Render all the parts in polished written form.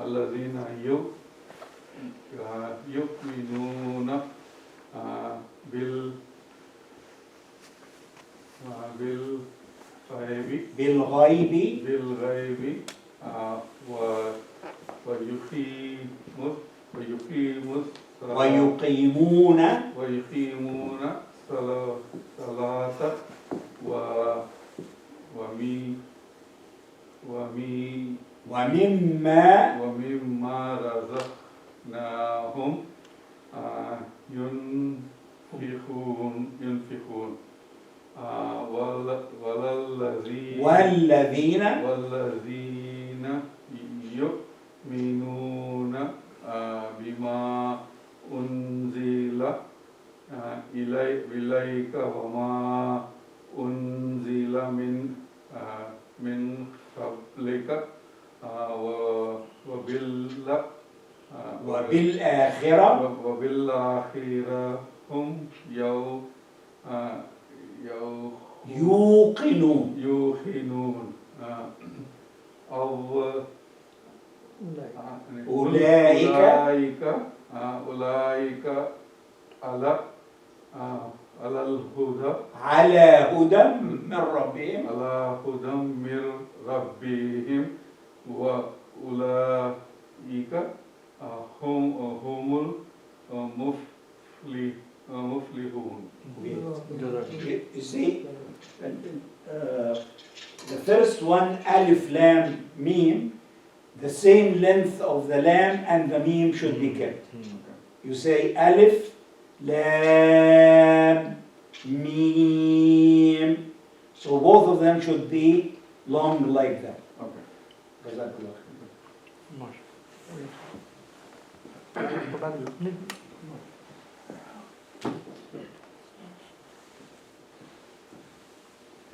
الذين يؤمنون بالغيب ويقيمون الصلاة ومما رزقناهم ينفقون والذين يؤمنون بما أنزل إليك وما أنزل من قبلك وبالآخرة هم يوقنون أولئك على هدى من ربهم وأولئك هم المفلحون. You see, the first one, alif, lam, mim, the same length of the lam and the mim should be kept. You say alif, lam, mim. So both of them should be long like that. Okay.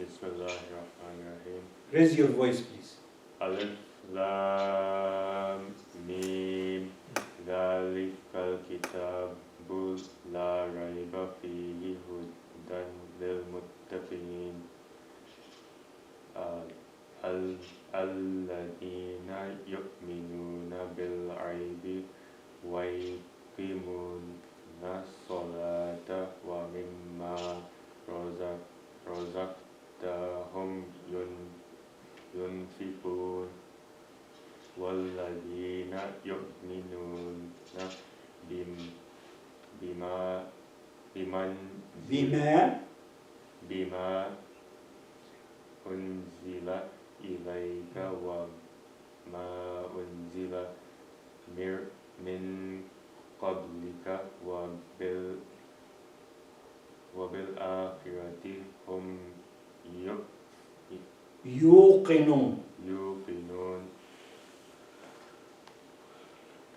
Bismillahirrahmanirrahim. Raise your voice, please. Alif Lam Mim. Zalikal kitabu la raiba fihi hudan lil muttaqin. Alladhina yu'minuna bil ghaibi wa yuqimuna sholata wa mimma razaqnahum yunfiqun walladhina yu'minuna bima unzila ilayka wa ma unzila min qablika wa bil akhirati hum yuqinun.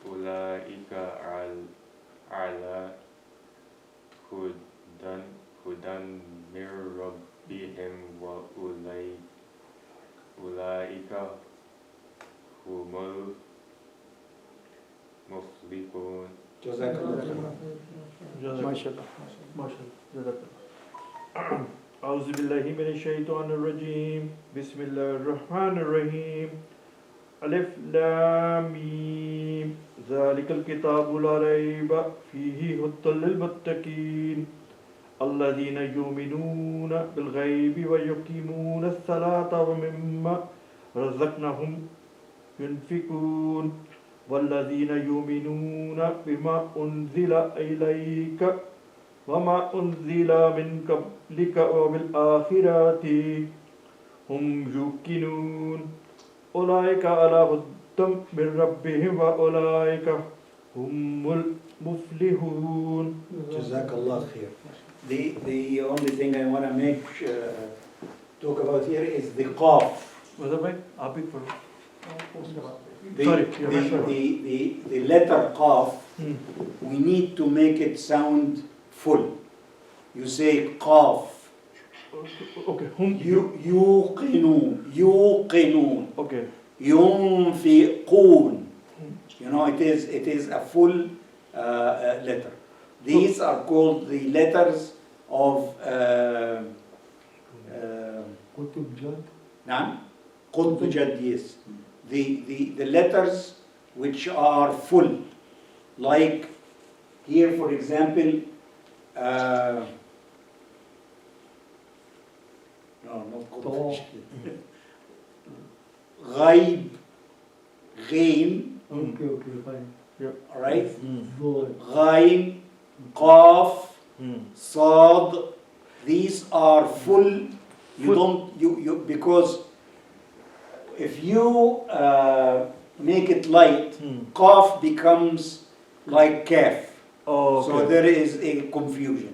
Ulaika ala hudan mir rabbihim wa ulaika humul muflihun. أعوذ بالله من الشيطان الرجيم بسم الله الرحمن الرحيم ألف لام ميم ذلك الكتاب لا ريب فيه هدى للمتقين الذين يؤمنون بالغيب ويقيمون الصلاة ومما رزقناهم ينفقون والذين يؤمنون بما أنزل إليك وما أنزل من قبلك وبالآخرة هم يوقنون أولئك على هدى من ربهم وأولئك هم المفلحون. Jazakallah khair. The only thing I want to make talk about here is the qaf. The letter qaf, we need to make it sound full. You say qaf. Okay. يوقنون. Okay. ينفقون. You know, it is a full letter. These are called the letters of نعم قطب جد, yes. The letters which are full. Like here, for example, no, not completion. Ghaib, ghain, Okay, fine. all right? Good. Ghain, qaf, Hmm. sad, these are full. You Full. don't, you because if you make it light, Hmm. qaf becomes like kaf. Oh, okay. So there is a confusion.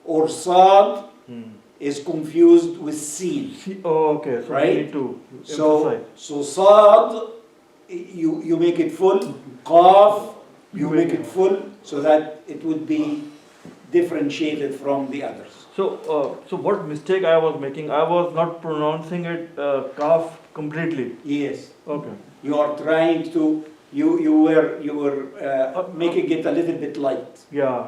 Or sad Hmm. is confused with sin. Oh, okay. So Right? we need to So, emphasize. sad, you make it full. Qaf, you make it full so that it would be differentiated from the others. So what mistake I was making? I was not pronouncing it calf completely. Yes, Okay. you are trying to, you were making it a little bit light. Yeah.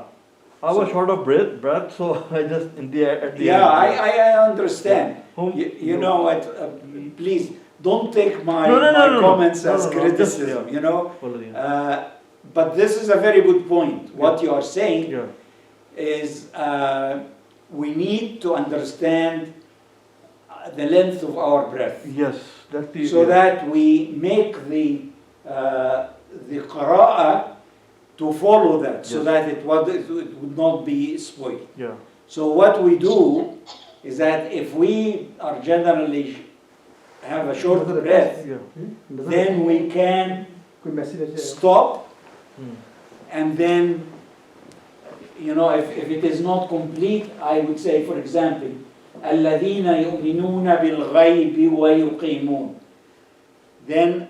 I was short of breath, so I just at the Yeah, end. I understand. Whom- You know what, please, don't take my No. comments No, as no, criticism, just, you know. Apology. But this is a very good point. What you are saying Yeah. is we need to understand the length of our breath Yes, that's the. so yeah. that we make the qira'ah to follow that so Yes. that it would not be spoiled. Yeah. So what we do is that if we are generally have a short breath, Yeah. then we can कोई message है stop Hmm. and then, you know, if it is not complete, I would say, for example, الذين يؤمنون بالغيب ويقيمون. Then,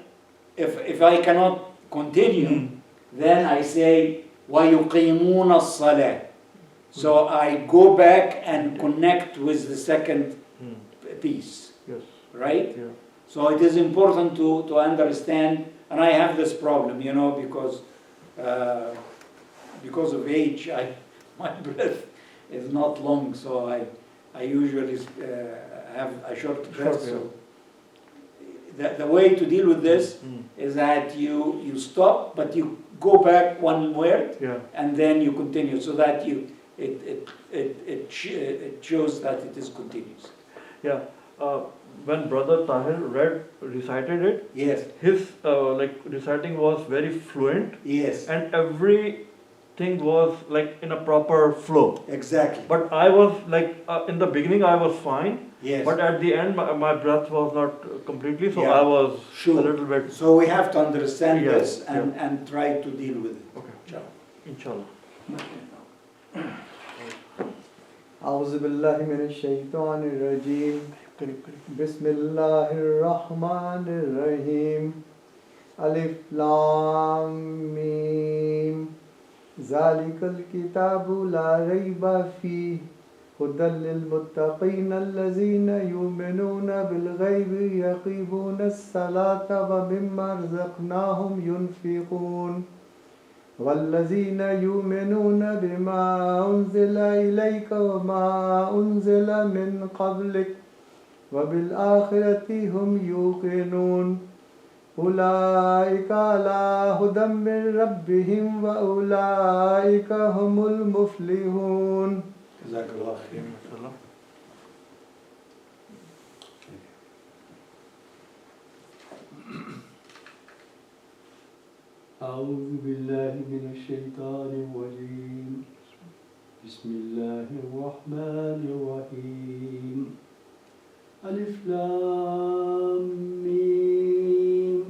if I cannot continue, then I say ويقيمون الصلاة. So I go back and connect with the second Hmm. piece, Yes. right? Yeah. So it is important to understand, and I have this problem, you know, because of age, my breath is not long, so I usually have a short breath. Short, So the way to deal with this Hmm. is that you stop, but you go back one word, Yeah. and then you continue, so that it shows that it is continuous. Yeah. When Brother Tahir recited it, Yes, his reciting was very fluent, yes, and everything was like in a proper flow. exactly. But I was in the beginning I was fine, Yes. but at the end my breath was not completely, so Yeah. I was Sure. a little bit. So we have to understand Yeah, this and try to deal with it. Okay. Inshallah. أعوذ بالله من الشيطان الرجيم بسم الله الرحمن الرحيم ألف لام ميم ذلك الكتاب لا ريب فيه هدى للمتقين الذين يؤمنون بالغيب يقيمون الصلاة ومما رزقناهم ينفقون والذين يؤمنون بما أنزل إليك وما أنزل من قبلك وبالآخرة هم يوقنون أولئك على هدى من ربهم وأولئك هم المفلحون. جزاك الله خير. Inshallah. أعوذ بالله من الشيطان الرجيم بسم الله الرحمن الرحيم ألف لام ميم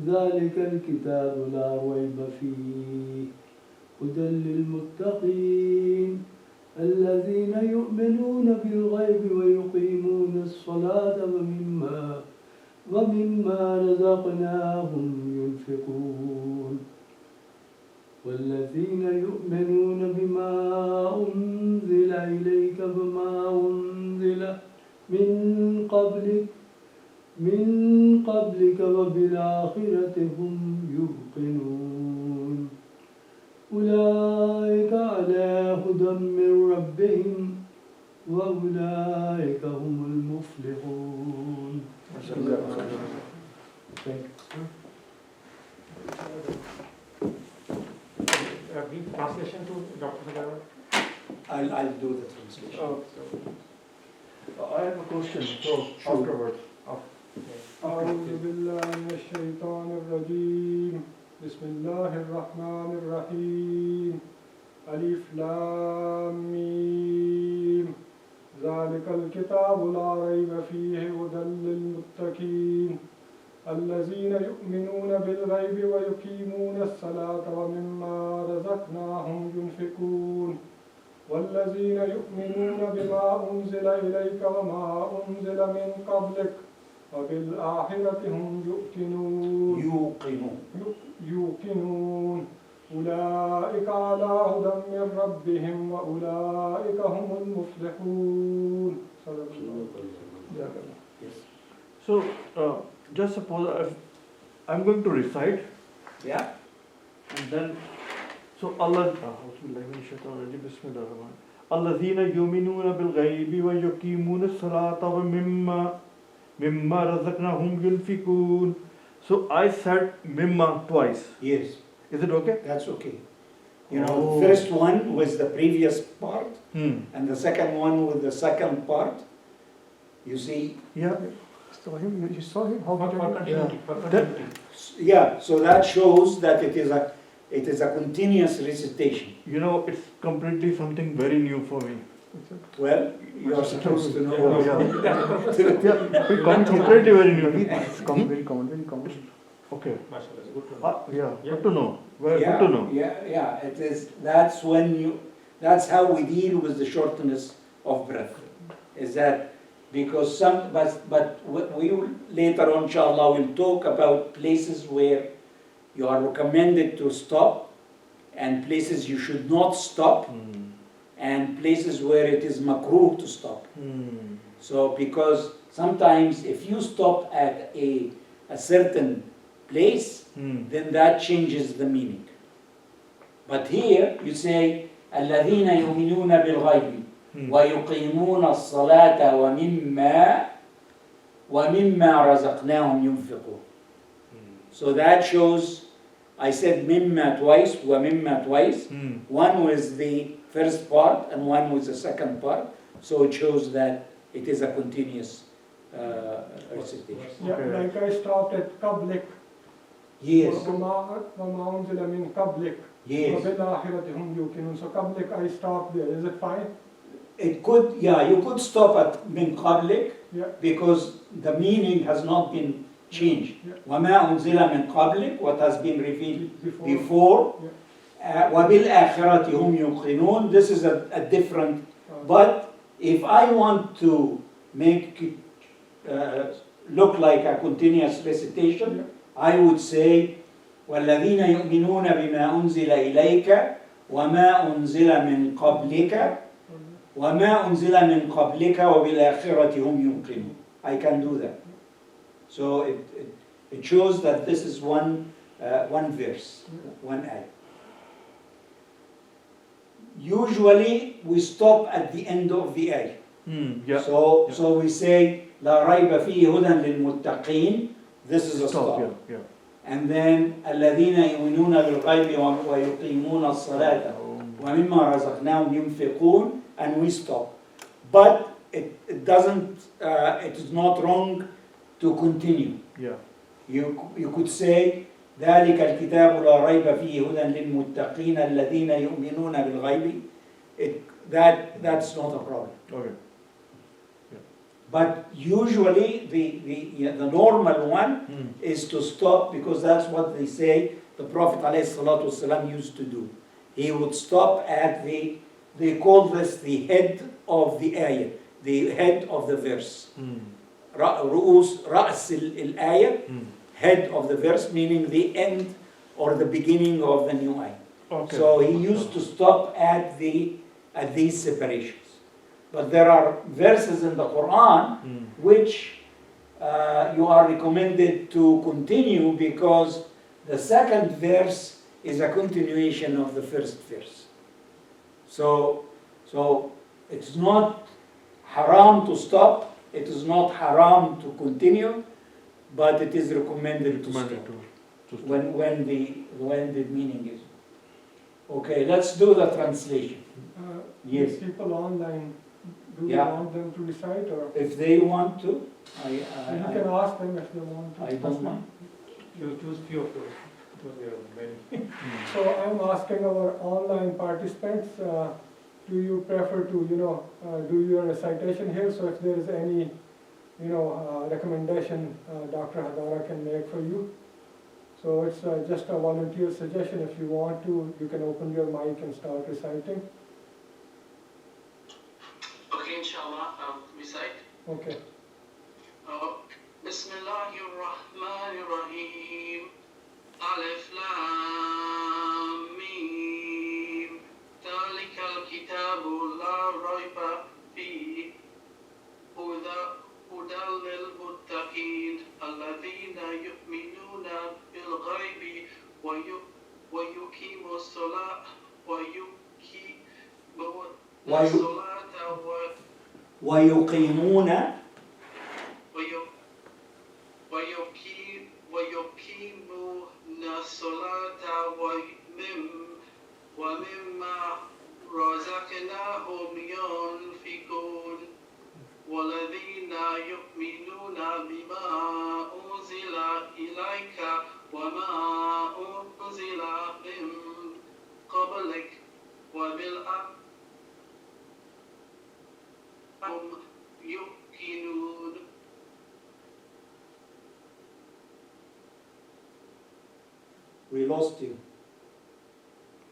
ذلك الكتاب لا ريب فيه هدى للمتقين الذين يؤمنون بالغيب ويقيمون الصلاة ومما رزقناهم ينفقون والذين يؤمنون بما أنزل إليك وما أنزل من قبلك وبالآخرة هم يوقنون أولئك على هدى من ربهم وأولئك هم المفلحون. translation to Dr. Hadara? I'll do the translation. I have a question. So afterwards. أعوذ بالله من الشيطان الرجيم بسم الله الرحمن الرحيم ألف لام ميم ذلك الكتاب لا ريب فيه هدى للمتقين الذين يؤمنون بالغيب ويقيمون الصلاة ومما رزقناهم ينفقون والذين يؤمنون بما أنزل إليك وما أنزل من قبلك وبالآخرة هم يوقنون أولئك على هدى من ربهم وأولئك هم المفلحون. So just suppose I'm going to recite. Yeah. And then, so Allah, الذين يؤمنون بالغيب ويقيمون الصلاة ومما رزقناهم ينفقون. So I said mimma twice. Yes. Is it okay? That's okay. The first one was the previous part, and the second one was the second part. You see? Yeah. You saw him? How For continuity. For continuity. Yeah, so that shows that it is a continuous recitation. It's completely something very new for me. Well, you are supposed to know. Completely very new. It's very common. Okay. Mashallah, it's good to know. Good to know. Very Yeah, good to know. yeah, it is. That's how we deal with the shortness of breath. Is that because but we will later on, inshallah, will talk about places where you are recommended to stop, and places you should not stop, and places where it is makruh to stop. So because sometimes if you stop at a certain place, then that changes the meaning. But here you say الذين يؤمنون بالغيب ويقيمون الصلاة ومما رزقناهم ينفقون. So that shows, I said mimma twice, ومما twice. One was the first part and one was the second part. So it shows that it is a continuous recitation. Yeah, like I stopped at قبلك. Yes. وما أنزل من قبلك. Yes. وبالآخرة هم يوقنون. So قبلك I stopped there. Is it fine? It could, you could stop at min qablik, Yeah. because the meaning has not been changed. Yeah. وَمَا أُنزِلَ مِنْ قَبْلِكَ, what has been revealed before. Yeah. وَبِالْآخِرَةِ هُمْ يُوقِنُونَ. This is a different, but if I want to make it look like a continuous recitation, Yeah. I would say وَالَّذِينَ يُؤْمِنُونَ بِمَا أُنزِلَ إِلَيْكَ وَمَا أُنزِلَ مِنْ قَبْلِكَ وَمَا أُنزِلَ مِنْ قَبْلِكَ وَبِالْآخِرَةِ هُمْ يُوقِنُونَ. I can do that. So it shows that this is one verse, one ayah. Usually we stop at the end of the ayah. So we say لا ريب فيه هدى للمتقين. This is a stop. And then الذين يؤمنون بالغيب ويقيمون الصلاة ومما رزقناهم ينفقون, and we stop. But it doesn't. It is not wrong to continue. You could say ذلك الكتاب لا ريب فيه هدى للمتقين الذين يؤمنون بالغيب. That's not a problem. But usually the normal one is to stop, because that's what they say the Prophet ﷺ used to do. He would stop at they call this the head of the ayah, the head of the verse. رأس الآية, head of the verse, meaning the end or the beginning of the new ayah. So he used to stop at these separations. But there are verses in the Quran which you are recommended to continue, because the second verse is a continuation of the first verse. So it's not haram to stop, it is not haram to continue, but it is recommended to stop when the meaning is. Okay, let's do the translation. Yes. These people online, do you Yeah. want them to recite or? If they want to, You can ask them if they want to. I don't mind. Choose few of those, because there are many. So I'm asking our online participants, do you prefer to, do your recitation here? So if there is any, recommendation Dr. Hadara can make for you. So it's just a volunteer suggestion. If you want to, you can open your mic and start reciting. Okay, inshallah, I'll recite. Okay. Bismillahirrahmanirrahim. Alif Lam Mim. Dhalikal kitabu la rayba fihi. Hudan lil muttaqin alladhina yu'minuna bil ghaibi wa yuqimu as-salat wa yuqimu as-salata ويقيمون ويقيمون الصلاة ومما رزقناهم ينفقون والذين يؤمنون بما أنزل إليك وما أنزل من قبلك وبالآخرة هم يوقنون. We lost you.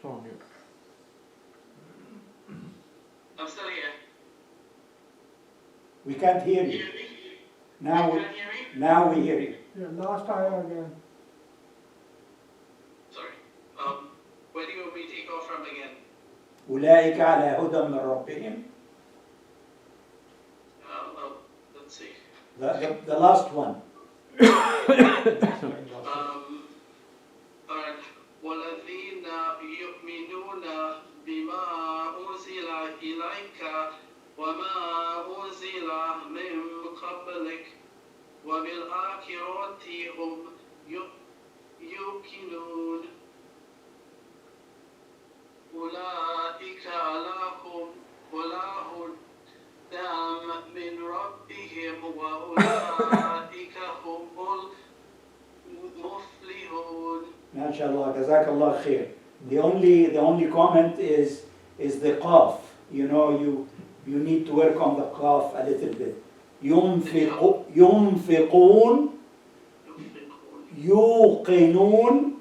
From you. I'm still here. We can't hear You you. hear me? Now, You can hear me? now we hear you. Yeah, last ayah again. Sorry. Where do you want me to take off from again? أولئك على هدى من ربهم. Let's see. The last one. Alright. وَالَّذِينَ يُؤْمِنُونَ بِمَا أُنزِلَ إِلَيْكَ وَمَا أُنزِلَ مِن قَبْلِكَ وَبِالْآخِرَةِ هُمْ يُوقِنُونَ. أُولَئِكَ لَهُمْ هدى من ربهم وأولئك هم المفلحون. MashaAllah, Jazakallah khair. The only comment is the qaf. You need to work on the qaf a little bit. ينفقون يوقنون.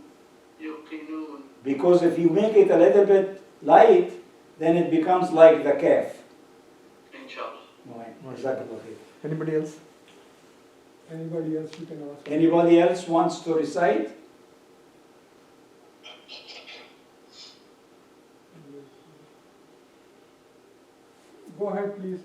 Because if you make it a little bit light, then it becomes like the kaf. Inshallah. Jazakallah khair. Anybody else? Anybody else you can ask? Anybody else wants to recite? Go ahead, please.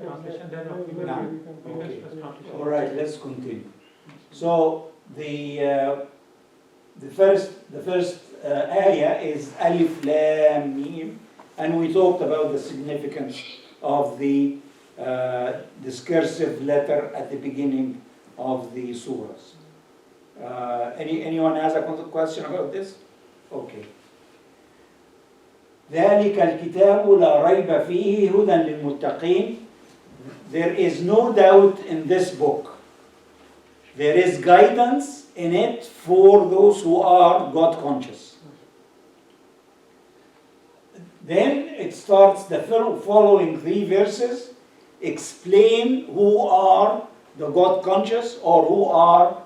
Translation, then we will Now, translation. All right, let's continue. So the first ayah is Alif Lam Mim, and we talked about the significance of the discursive letter at the beginning of the surahs. Anyone has a question about this? Okay. ذلك الكتاب لا ريب فيه هدى للمتقين. There is no doubt in this book. There is guidance in it for those who are God conscious. Then it starts the following 3 verses explain who are the God conscious, or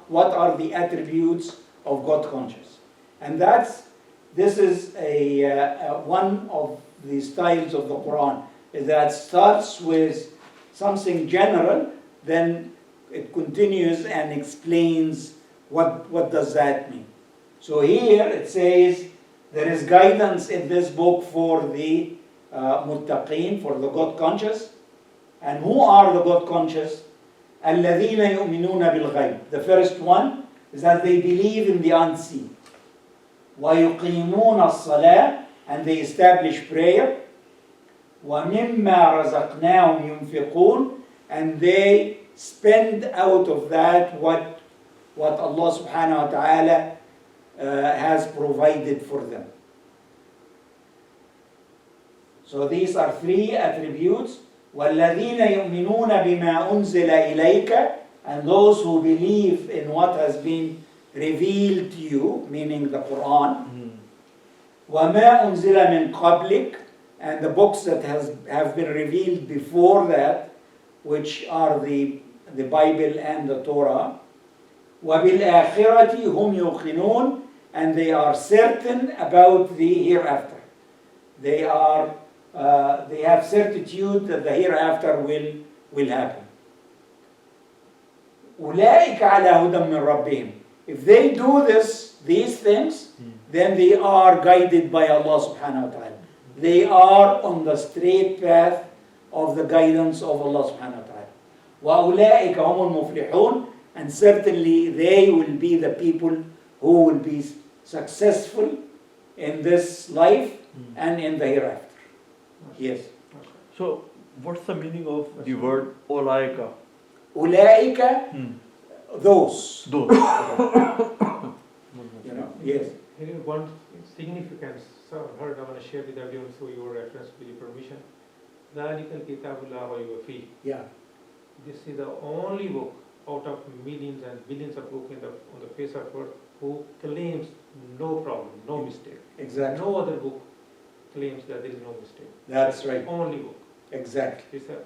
what are the attributes of God conscious. And this is one of the styles of the Quran that starts with something general, then it continues and explains what does that mean. So here it says there is guidance in this book for the muttaqeen, for the God conscious. And who are the God conscious? الَّذِينَ يُؤْمِنُونَ بِالْغَيْبِ. The first one, is that they believe in the unseen. وَيُقِيمُونَ الصَّلَاةِ, and they establish prayer. وَمِمَّا رَزَقْنَاهُمْ يُنْفِقُونَ, and they spend out of that what Allah subhanahu wa ta'ala has provided for them. So these are three attributes. وَالَّذِينَ يُؤْمِنُونَ بِمَا أُنزِلَ إِلَيْكَ, and those who believe in what has been revealed to you, meaning the Quran. وَمَا أُنزِلَ مِنْ قَبْلِكَ, and the books that have been revealed before that, which are the Bible and the Torah. وَبِالْآخِرَةِ هُمْ يُوقِنُونَ, and they are certain about the hereafter. They have certitude that the hereafter will happen. أُولَٰئِكَ عَلَى هُدًى مِّن رَبِّهِمْ. If they do these things, then they are guided by Allah subhanahu wa ta'ala. They are on the straight path of the guidance of Allah subhanahu wa ta'ala. وَأُولَٰئِكَ هُمُ الْمُفْلِحُونَ, and certainly they will be the people who will be successful in this life and in the hereafter. Yes. So, what's the meaning of the word olaika? أُولَٰئِكَ, those. Those. Yes. Here is one significance, so I heard I want to share with everyone through your reference with your permission. ذَلِكَ الْكِتَابُ لَا رَيْبَ فِيهِ. Yeah. This is the only book out of millions and billions of books on the face of earth who claims no problem, no mistake. Exactly. No other book claims that there is no mistake. That's right. Only book. Exactly. It's the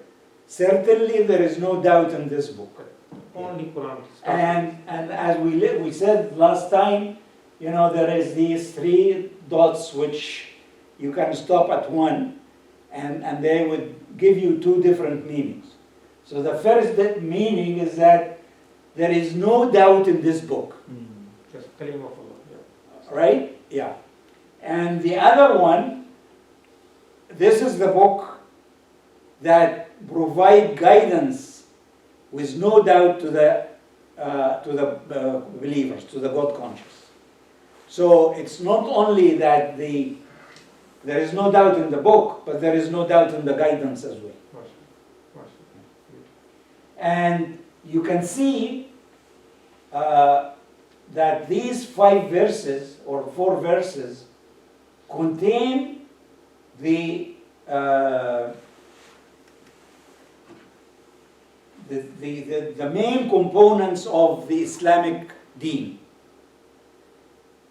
Certainly there is no doubt in this book. only Quran. And as we said last time, there is these three dots which you can stop at one, and they would give you two different meanings. So the first meaning is that there is no doubt in this book. Just claim of Allah. Yeah. Right? Yeah. And the other one, this is the book that provide guidance with no doubt to the believers, to the God conscious. So it's not only that there is no doubt in the book, but there is no doubt in the guidance as well. And you can see that these 5 verses or 4 verses contain the main components of the Islamic deen.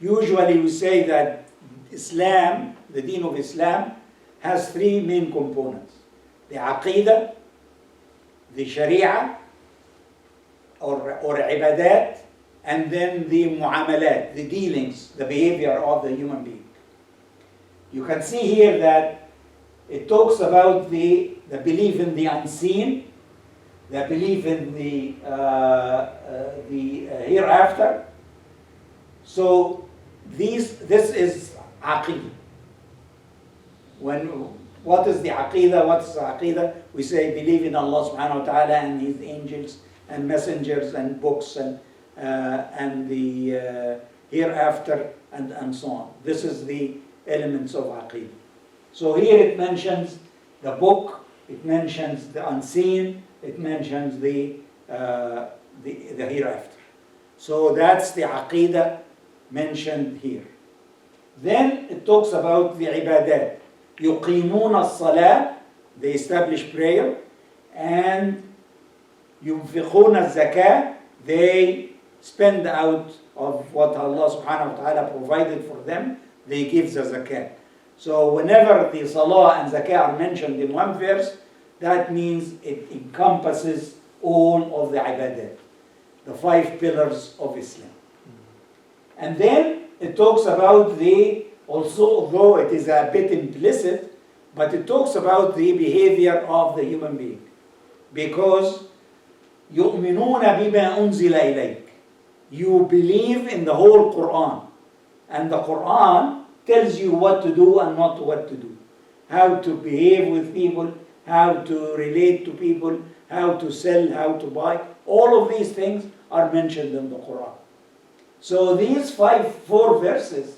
Usually we say that Islam, the deen of Islam, has 3 main components. The Aqidah, the Sharia, or Ibadat, and then the Mu'amalat, the dealings, the behavior of the human being. You can see here that it talks about the belief in the unseen, the belief in the hereafter. So this is Aqidah. What is the Aqidah? What is the Aqidah? We say believe in Allah subhanahu wa ta'ala and His angels and messengers and books and the hereafter and so on. This is the elements of Aqidah. So here it mentions the book, it mentions the unseen, it mentions the hereafter. So that's the Aqidah mentioned here. Then it talks about the Ibadat. يُقِيمُونَ الصَّلَاةِ, they establish prayer, and يُنْفِقُونَ الزَّكَاةِ, they spend out of what Allah subhanahu wa ta'ala provided for them, they give the zakah. So whenever the salah and zakah are mentioned in one verse, that means it encompasses all of the ibadat, the 5 pillars of Islam. And then it talks about also, although it is a bit implicit, but it talks about the behavior of the human being. Because يُؤْمِنُونَ بِمَا أُنزِلَ إِلَيْكَ, you believe in the whole Quran. And the Quran tells you what to do and not what to do. How to behave with people, how to relate to people, how to sell, how to buy. All of these things are mentioned in the Quran. So these four verses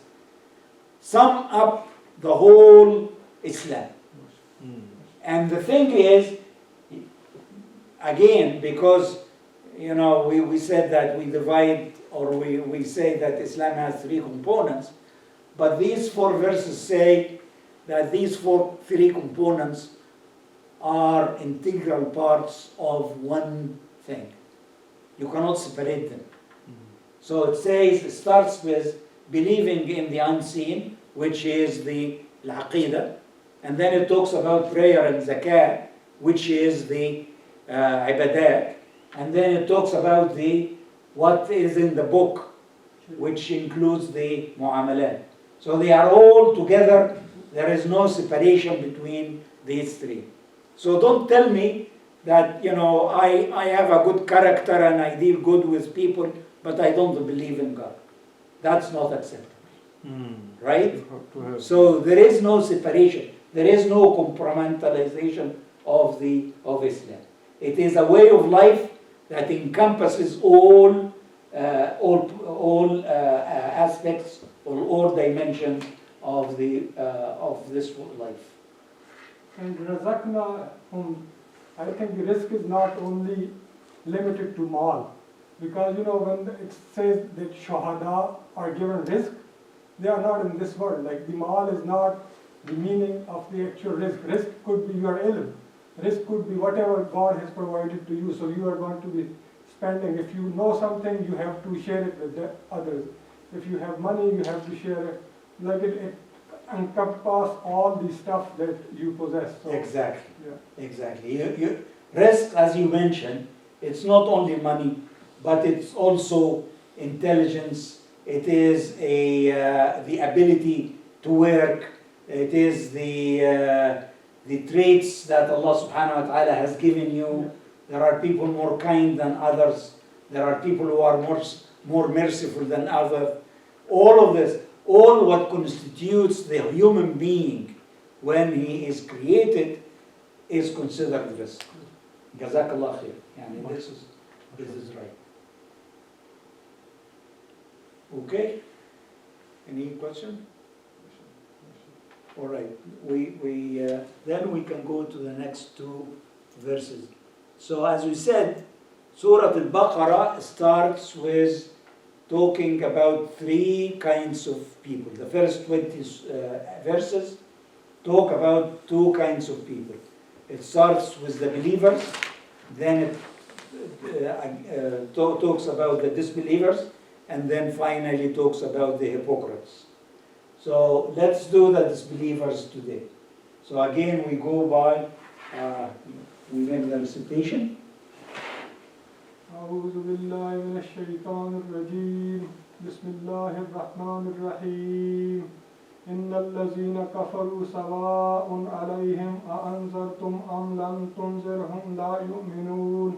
sum up the whole Islam. And the thing is, again, because we said that we divide, or we say that Islam has three components, but these four verses say that these three components are integral parts of one thing. You cannot separate them. So it starts with believing in the unseen, which is the al-aqidah, and then it talks about prayer and zakah, which is the ibadat, and then it talks about what is in the book, which includes the mu'amalat. So they are all together. There is no separation between these three. So don't tell me that I have a good character and I deal good with people, but I don't believe in God. That's not acceptable. Right? So there is no separation. There is no compartmentalization of Islam. It is a way of life that encompasses all aspects or all dimensions of this life. And razaqna, I think the risk is not only limited to mal, because when it says that shuhada are given risk, they are not in this world. Like the mal is not the meaning of the actual risk. Risk could be your ilm. Risk could be whatever God has provided to you. So you are going to be spending. If you know something, you have to share it with the others. If you have money, you have to share it. Like it encompasses all the stuff that you possess. So, Exactly. Yeah. Exactly. Risk, as you mentioned, it's not only money, but it's also intelligence. It is the ability to work. It is the traits that Allah subhanahu wa ta'ala has given you. There are people more kind than others. There are people who are more merciful than others. All of this, all what constitutes the human being when he is created is considered risk. Jazakallah khair. This is right. Okay? Any question? All right. Then we can go to the next two verses. So as we said, Surah Al-Baqarah starts with talking about three kinds of people. The first 20 verses talk about two kinds of people. It starts with the believers, then it talks about the disbelievers, and then finally talks about the hypocrites. So let's do the disbelievers today. So again, we go by, we make the recitation. أعوذ بالله من الشيطان الرجيم بسم الله الرحمن الرحيم إن الذين كفروا سواء عليهم أأنذرتم أم لم تنذرهم لا يؤمنون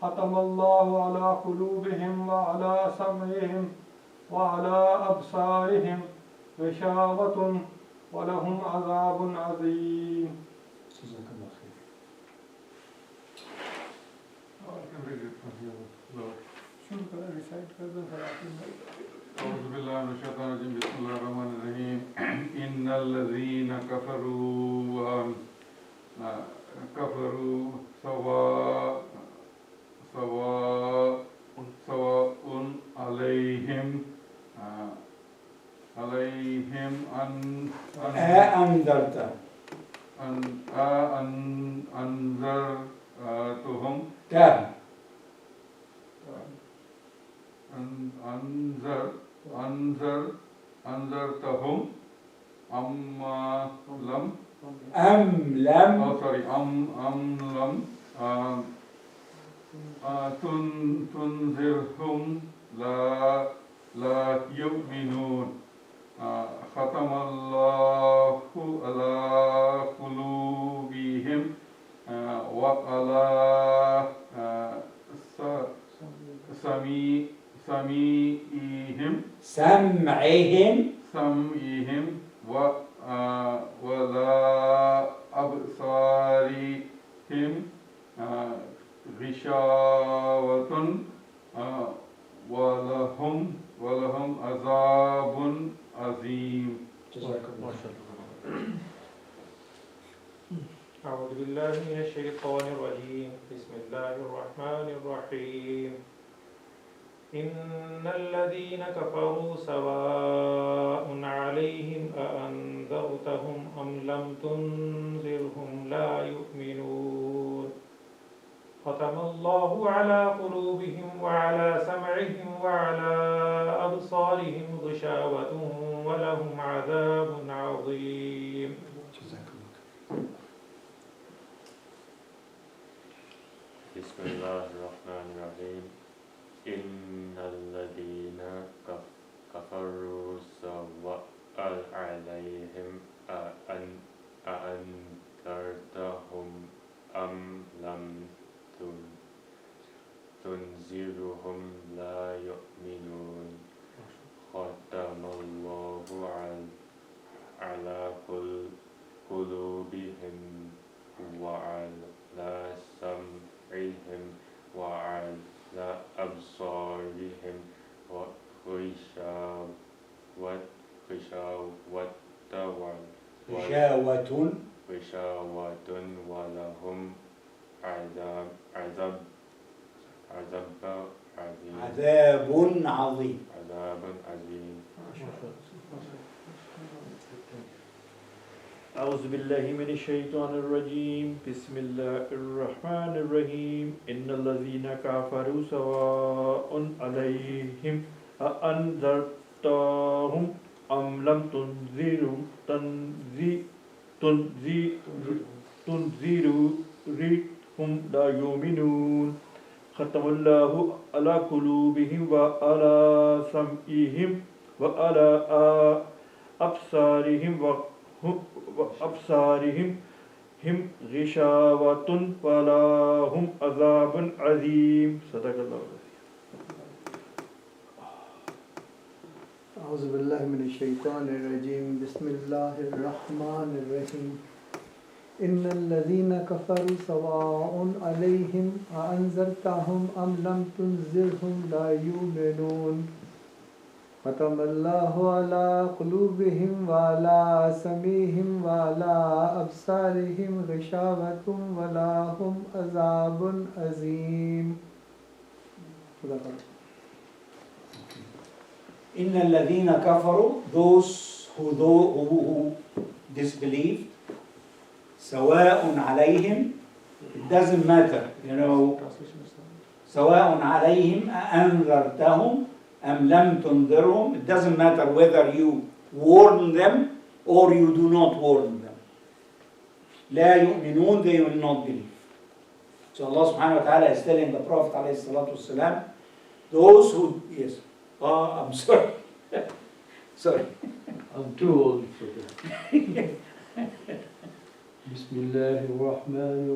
ختم الله على قلوبهم وعلى سمعهم وعلى أبصارهم غشاوة ولهم عذاب عظيم. أعوذ بالله من الشيطان الرجيم بسم الله الرحمن الرحيم إن الذين كفروا سواء عليهم أنذرتهم أنذرتهم أم لم تنذرهم لا يؤمنون ختم الله على قلوبهم وعلى سمعهم ولا أبصارهم غشاوة ولهم من الشيطان الرجيم بسم الله الرحمن الرحيم إن الذين كفروا سواء عليهم أأنذرتهم أم لم تنذرهم لا يؤمنون ختم الله على قلوبهم وعلى سمعهم وعلى أبصارهم غشاوة ولهم عذاب عظيم. بسم الله الرحمن الرحيم إن الذين كفروا سواء عليهم أأنذرتهم أم لم تنذرهم لا يؤمنون ختم الله على قلوبهم وعلى سمعهم وعلى أبصارهم غشاوة ولهم عذاب عظيم. عذاب عظيم. عذاب عظيم. أعوذ بالله من الشيطان الرجيم بسم الله الرحمن الرحيم إن الذين كفروا سواء عليهم أأنذرتهم أم لم تنذرهم تنذرهم لا يؤمنون ختم الله على قلوبهم وعلى سمعهم وعلى أبصارهم هم غشاوة ولهم عذاب عظيم. صدق الله العظيم. أعوذ بالله من الشيطان الرجيم بسم الله الرحمن الرحيم إن الذين كفروا سواء عليهم أأنذرتهم أم لم تنذرهم لا يؤمنون ختم الله على قلوبهم وعلى سمعهم وعلى أبصارهم غشاوة ولهم عذاب عظيم. إن الذين كفروا, those who disbelieved, سواء عليهم, it doesn't matter, سواء عليهم أأنذرتهم أم لم تنذرهم, it doesn't matter whether you warn them or you do not warn them. لا يؤمنون, they will not believe. So Allah subhanahu wa ta'ala is telling the Prophet alayhi salatu wasalam, those who, yes, I'm sorry. Sorry. I'm too old for that. Bismillahirrahmanirrahim.